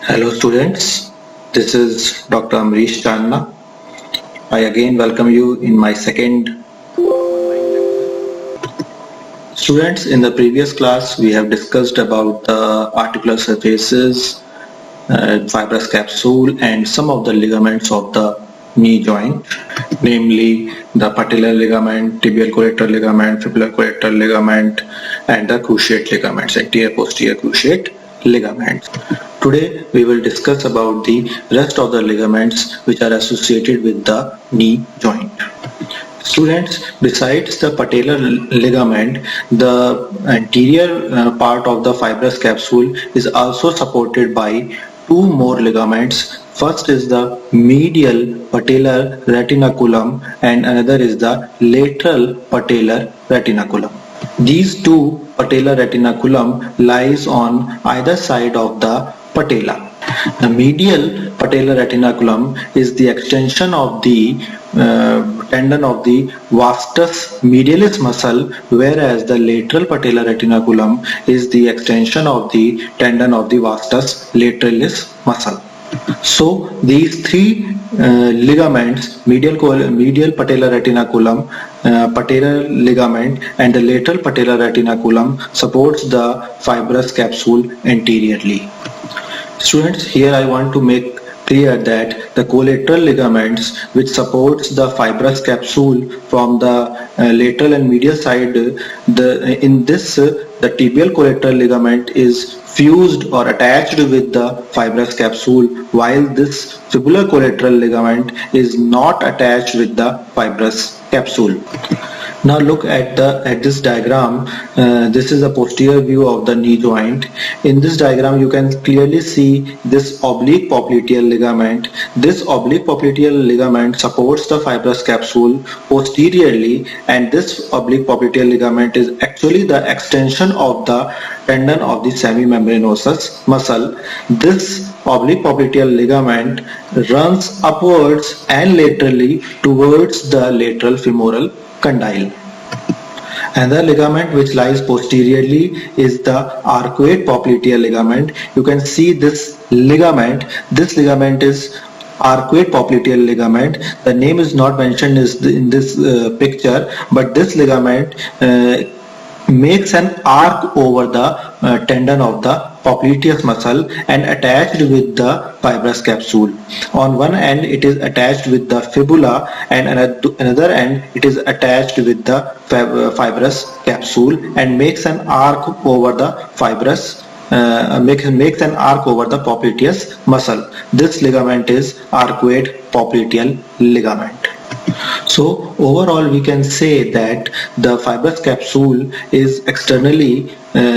Hello students, this is Dr. Amrish Channa. I again welcome you in my second online lecture. Students, in the previous class we have discussed about the articular surfaces, fibrous capsule and some of the ligaments of the knee joint, namely the patellar ligament, tibial collateral ligament, fibular collateral ligament and the cruciate ligaments, anterior posterior cruciate ligaments. Today we will discuss about the rest of the ligaments which are associated with the knee joint. Students, besides the patellar ligament, the anterior part of the fibrous capsule is also supported by two more ligaments. First is the medial patellar retinaculum and another is the lateral patellar retinaculum. These two patellar retinaculum lies on either side of the patella. The medial patellar retinaculum is the extension of the tendon of the vastus medialis muscle, whereas the lateral patellar retinaculum is the extension of the tendon of the vastus lateralis muscle. So these three ligaments, medial patellar retinaculum, patellar ligament and the lateral patellar retinaculum supports the fibrous capsule anteriorly. Students, here I want to make clear that the collateral ligaments which supports the fibrous capsule from the lateral and medial side, the tibial collateral ligament is fused or attached with the fibrous capsule, while this fibular collateral ligament is not attached with the fibrous capsule. Now look at this diagram. This is a posterior view of the knee joint. In this diagram you can clearly see this oblique popliteal ligament. This oblique popliteal ligament supports the fibrous capsule posteriorly, and this oblique popliteal ligament is actually the extension of the tendon of the semimembranosus muscle. This oblique popliteal ligament runs upwards and laterally towards the lateral femoral condyle. Another ligament which lies posteriorly is the arcuate popliteal ligament. You can see this ligament. This ligament is arcuate popliteal ligament. The name is not mentioned in this picture, but this ligament makes an arc over the tendon of the popliteus muscle and attached with the fibrous capsule. On one end it is attached with the fibula and another end it is attached with the fibrous capsule and makes an arc over the fibrous makes an arc over the popliteus muscle. This ligament is arcuate popliteal ligament. So overall we can say that the fibrous capsule is externally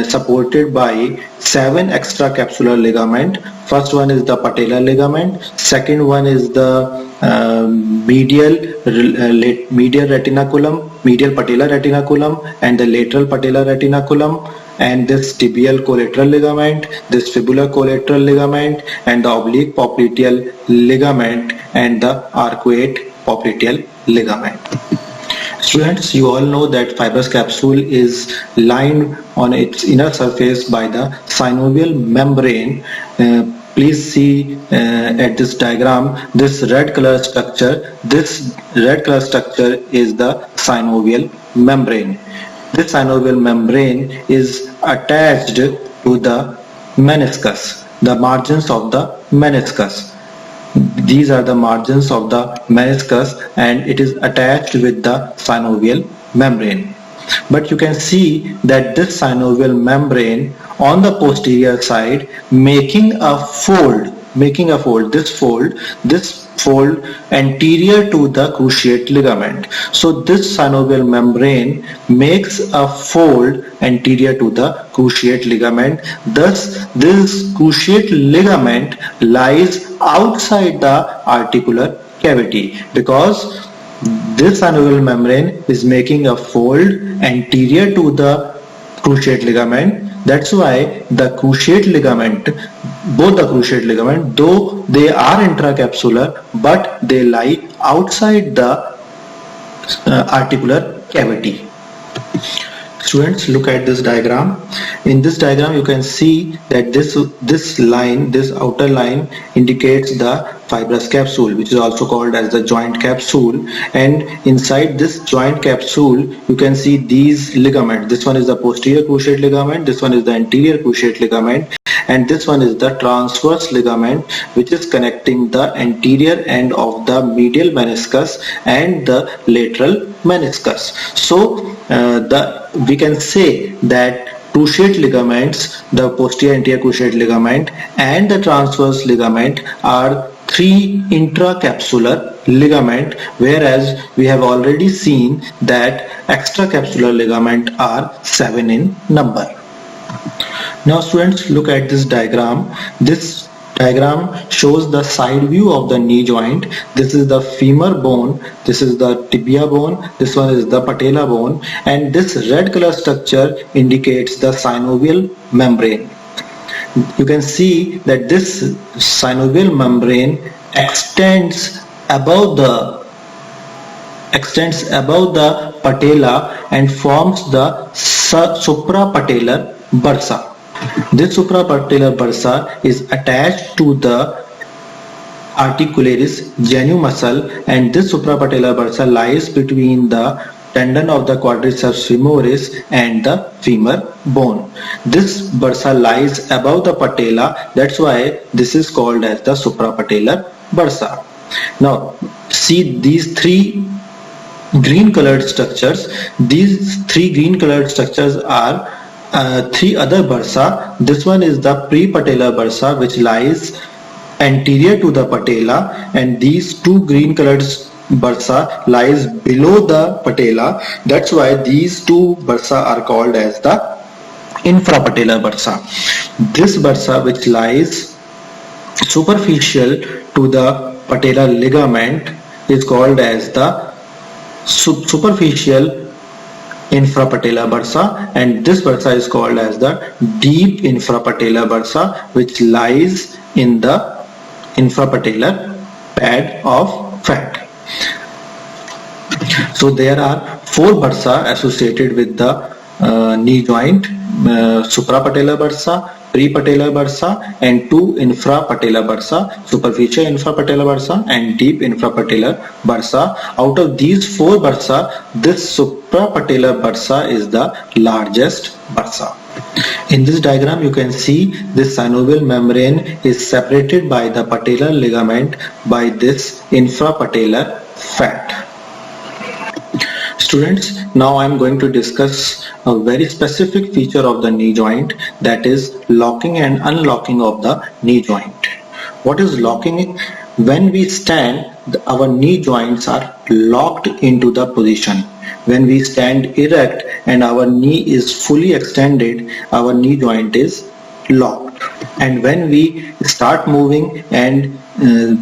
supported by 7 extracapsular ligament. First one is the patellar ligament, second one is the medial retinaculum, medial patellar retinaculum and the lateral patellar retinaculum, and this tibial collateral ligament, this fibular collateral ligament and the oblique popliteal ligament and the arcuate popliteal ligament. Students, you all know that fibrous capsule is lined on its inner surface by the synovial membrane. Please see at this diagram this red color structure. This red color structure is the synovial membrane. This synovial membrane is attached to the meniscus, the margins of the meniscus. These are the margins of the meniscus and it is attached with the synovial membrane. But you can see that this synovial membrane on the posterior side making a fold, this fold anterior to the cruciate ligament. So this synovial membrane makes a fold anterior to the cruciate ligament. Thus this cruciate ligament lies outside the articular cavity because this synovial membrane is making a fold anterior to the cruciate ligament. That's why the cruciate ligament, both the cruciate ligament, though they are intracapsular, but they lie outside the articular cavity. Students, look at this diagram. In this diagram you can see that this line, this outer line indicates the fibrous capsule, which is also called as the joint capsule, and inside this joint capsule you can see these ligaments. This one is the posterior cruciate ligament, this one is the anterior cruciate ligament, and this one is the transverse ligament, which is connecting the anterior end of the medial meniscus and the lateral meniscus. So we can say that cruciate ligaments, the posterior anterior cruciate ligament and the transverse ligament, are 3 intracapsular ligament, whereas we have already seen that extracapsular ligament are 7 in number. Now students, look at this diagram. This diagram shows the side view of the knee joint. This is the femur bone, this is the tibia bone, this one is the patella bone, and this red color structure indicates the synovial membrane. You can see that this synovial membrane extends above the patella and forms the suprapatellar bursa. This suprapatellar bursa is attached to the articularis genu muscle, and this suprapatellar bursa lies between the tendon of the quadriceps femoris and the femur bone. This bursa lies above the patella, that's why this is called as the suprapatellar bursa. Now see these 3 green colored structures. These 3 green colored structures are 3 other bursa. This one is the prepatellar bursa, which lies anterior to the patella, and these 2 green colored bursa lies below the patella. That's why these 2 bursa are called as the infrapatellar bursa. This bursa, which lies superficial to the patellar ligament, is called as the superficial infrapatellar bursa, and this bursa is called as the deep infrapatellar bursa, which lies in the infrapatellar pad of fat. So there are 4 bursa associated with the knee joint: suprapatellar bursa, prepatellar bursa, and 2 infrapatellar bursa, superficial infrapatellar bursa and deep infrapatellar bursa. Out of these 4 bursa, this suprapatellar bursa is the largest bursa. In this diagram you can see this synovial membrane is separated by the patellar ligament by this infrapatellar fat. Students, now I am going to discuss a very specific feature of the knee joint, that is locking and unlocking of the knee joint. What is locking? When we stand, our knee joints are locked into the position. When we stand erect and our knee is fully extended, our knee joint is locked. And when we start moving and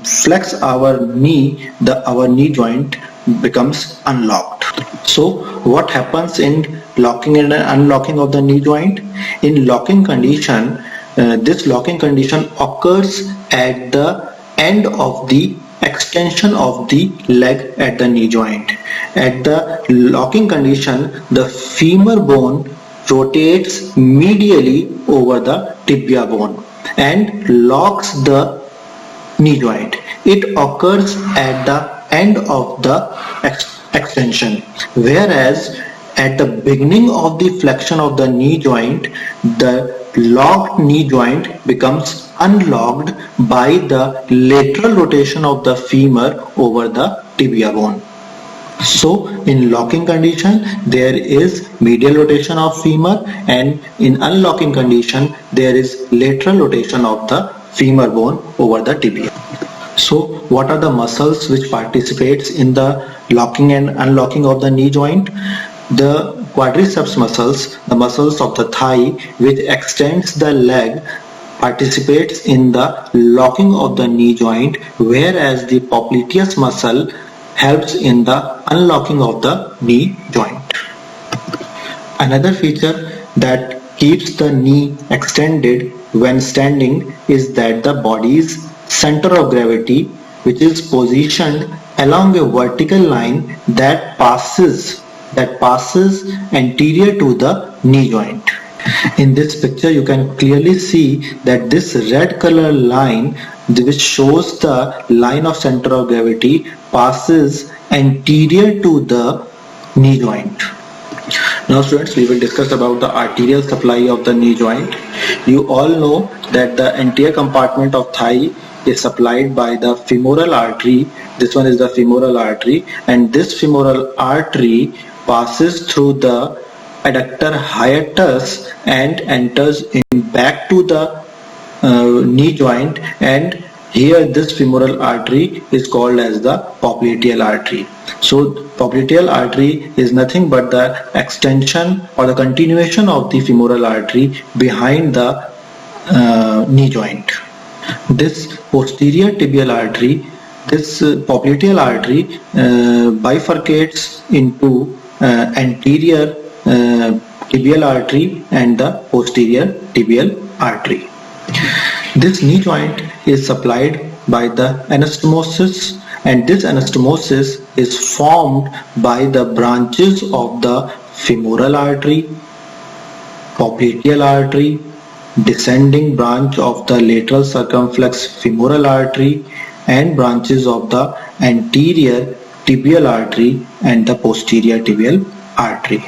flex our knee, our knee joint becomes unlocked. So what happens in locking and unlocking of the knee joint? In locking condition, this locking condition occurs at the end of the extension of the leg at the knee joint. At the locking condition, the femur bone rotates medially over the tibia bone and locks the knee joint. It occurs at the end of the extension, whereas at the beginning of the flexion of the knee joint, the locked knee joint becomes unlocked by the lateral rotation of the femur over the tibia bone. So in locking condition there is medial rotation of femur, and in unlocking condition there is lateral rotation of the femur bone over the tibia. So what are the muscles which participates in the locking and unlocking of the knee joint? The quadriceps muscles, the muscles of the thigh which extends the leg, participates in the locking of the knee joint, whereas the popliteus muscle helps in the unlocking of the knee joint. Another feature that keeps the knee extended when standing is that the body's center of gravity, which is positioned along a vertical line that passes that passes anterior to the knee joint. In this picture you can clearly see that this red color line, which shows the line of center of gravity, passes anterior to the knee joint. Now students, we will discuss about the arterial supply of the knee joint. You all know that the anterior compartment of thigh is supplied by the femoral artery. This one is the femoral artery, and this femoral artery passes through the adductor hiatus and enters in back to the knee joint, and here this femoral artery is called as the popliteal artery. So popliteal artery is nothing but the extension or the continuation of the femoral artery behind the knee joint. This posterior tibial artery, this popliteal artery bifurcates into anterior tibial artery and the posterior tibial artery. This knee joint is supplied by the anastomosis, and this anastomosis is formed by the branches of the femoral artery, popliteal artery, descending branch of the lateral circumflex femoral artery, and branches of the anterior tibial artery and the posterior tibial artery.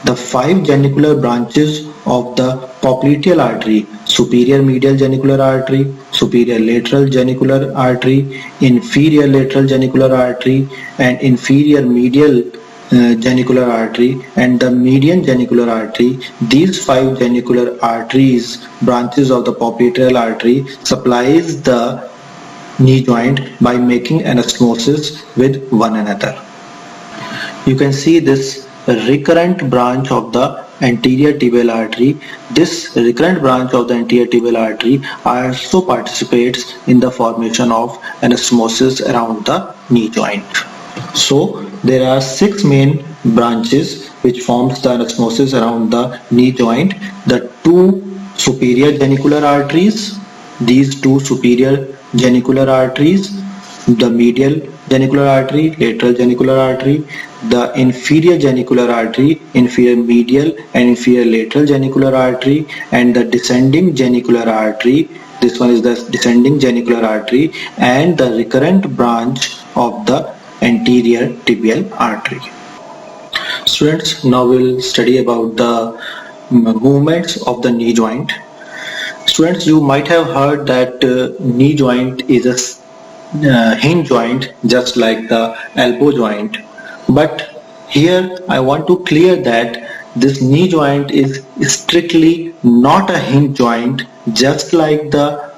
The 5 genicular branches of the popliteal artery: superior medial genicular artery, superior lateral genicular artery, inferior lateral genicular artery, and inferior medial genicular artery, and the median genicular artery. These 5 genicular arteries, branches of the popliteal artery, supplies the knee joint by making anastomosis with one another. You can see this recurrent branch of the anterior tibial artery. This recurrent branch of the anterior tibial artery also participates in the formation of anastomosis around the knee joint. So there are 6 main branches which forms the anastomosis around the knee joint. The 2 superior genicular arteries, these 2 superior genicular arteries, the medial genicular artery, lateral genicular artery, the inferior genicular artery, inferior medial and inferior lateral genicular artery, and the descending genicular artery. This one is the descending genicular artery, and the recurrent branch of the anterior tibial artery. Students, now we'll study about the movements of the knee joint. Students, you might have heard that knee joint is a hinge joint just like the elbow joint, but here I want to clear that this knee joint is strictly not a hinge joint just like the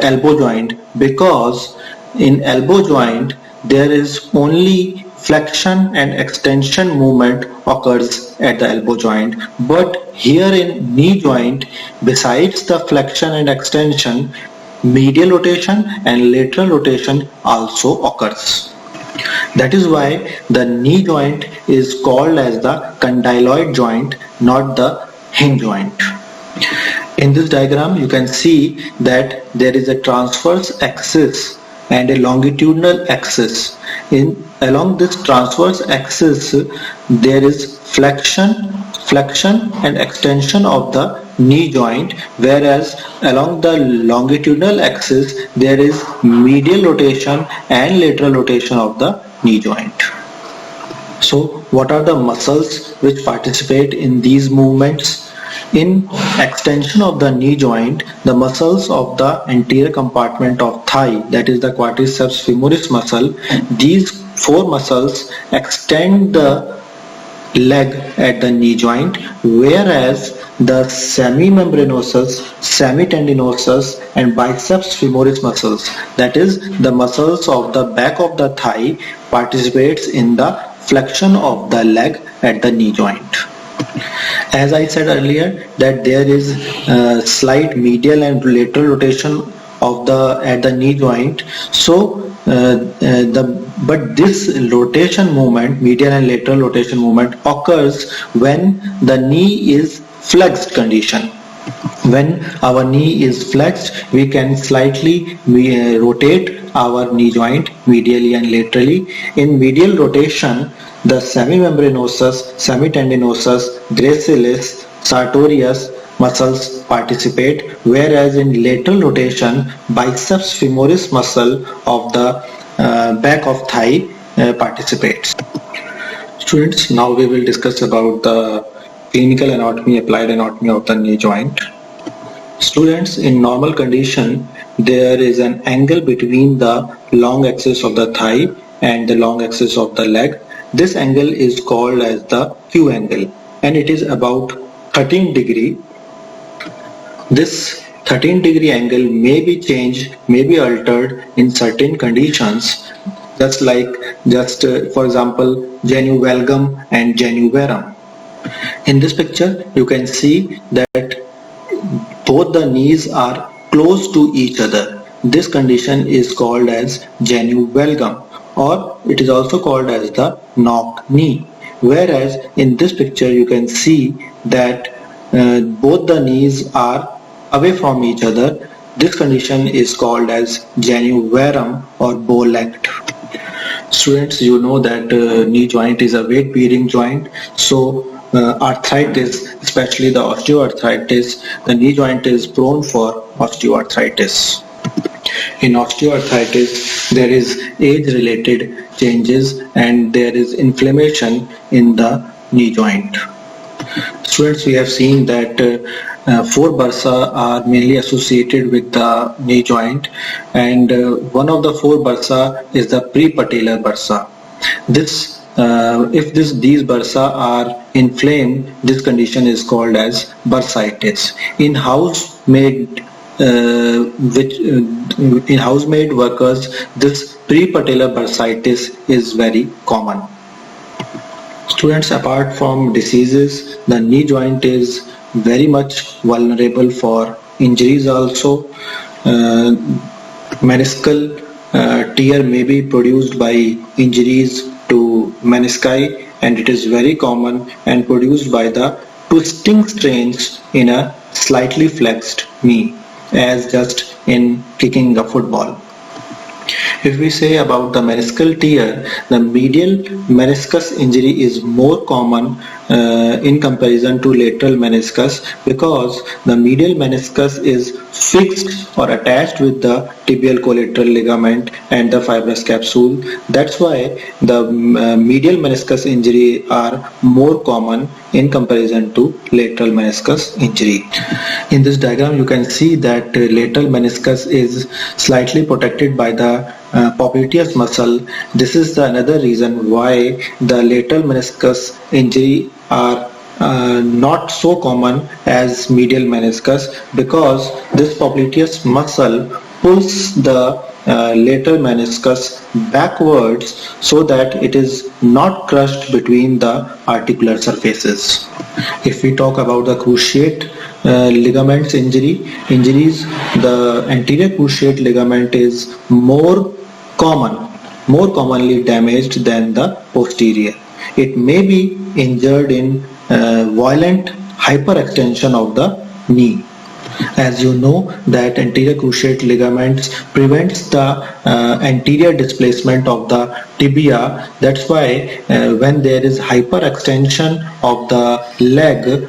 elbow joint, because in elbow joint there is only flexion and extension movement occurs at the elbow joint, but here in knee joint, besides the flexion and extension, medial rotation and lateral rotation also occurs. That is why the knee joint is called as the condyloid joint, not the hinge joint. In this diagram you can see that there is a transverse axis and a longitudinal axis. Along this transverse axis there is flexion and extension of the knee joint, whereas along the longitudinal axis there is medial rotation and lateral rotation of the knee joint. So what are the muscles which participate in these movements? In extension of the knee joint, the muscles of the anterior compartment of thigh, that is the quadriceps femoris muscle, these 4 muscles extend the leg at the knee joint, whereas the semimembranosus, semitendinosus and biceps femoris muscles, that is the muscles of the back of the thigh, participates in the flexion of the leg at the knee joint. As I said earlier that there is slight medial and lateral rotation of at the knee joint, so but this rotation movement, medial and lateral rotation movement, occurs when the knee is flexed condition. When our knee is flexed, we can slightly rotate our knee joint medially and laterally. In medial rotation, the semimembranosus, semitendinosus, gracilis, sartorius muscles participate, whereas in lateral rotation, biceps femoris muscle of the back of thigh participates. Students, now we will discuss about the clinical anatomy, applied anatomy of the knee joint. Students, in normal condition, there is an angle between the long axis of the thigh and the long axis of the leg. This angle is called as the Q angle, and it is about 13 degree. This 13-degree angle may be changed, may be altered in certain conditions, for example, genu valgum and genu varum. In this picture, you can see that both the knees are close to each other. This condition is called as genu valgum, or it is also called as the knock knee. Whereas in this picture, you can see that both the knees are away from each other. This condition is called as genu varum or bow-legged. Students, you know that knee joint is a weight bearing joint, so arthritis, especially the osteoarthritis, the knee joint is prone for osteoarthritis. In osteoarthritis, there is age-related changes and there is inflammation in the knee joint. Students, we have seen that 4 bursa are mainly associated with the knee joint, and one of the 4 bursa is the prepatellar bursa. If these bursa are inflamed, this condition is called as bursitis. In housemaid workers, this prepatellar bursitis is very common. Students, apart from diseases, the knee joint is very much vulnerable for injuries also. Meniscal tear may be produced by injuries to menisci, and it is very common and produced by the twisting strains in a slightly flexed knee, as just in kicking a football. If we say about the meniscal tear, the medial meniscus injury is more common in comparison to lateral meniscus, because the medial meniscus is fixed or attached with the tibial collateral ligament and the fibrous capsule. That's why the medial meniscus injury are more common in comparison to lateral meniscus injury. In this diagram, you can see that lateral meniscus is slightly protected by the popliteus muscle. This is another reason why the lateral meniscus injury are not so common as medial meniscus, because this popliteus muscle pulls the lateral meniscus backwards so that it is not crushed between the articular surfaces. If we talk about the cruciate ligaments injuries, the anterior cruciate ligament is more commonly damaged than the posterior. It may be injured in violent hyperextension of the knee. As you know that anterior cruciate ligaments prevents the anterior displacement of the tibia. That's why when there is hyperextension of the leg,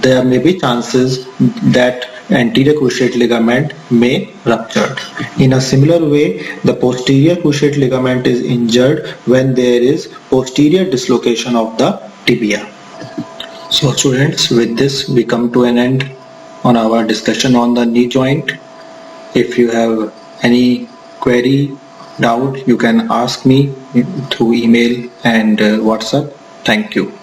there may be chances that anterior cruciate ligament may rupture. In a similar way, the posterior cruciate ligament is injured when there is posterior dislocation of the tibia. So students, with this we come to an end on our discussion on the knee joint. If you have any query, doubt, you can ask me through email and WhatsApp. Thank you.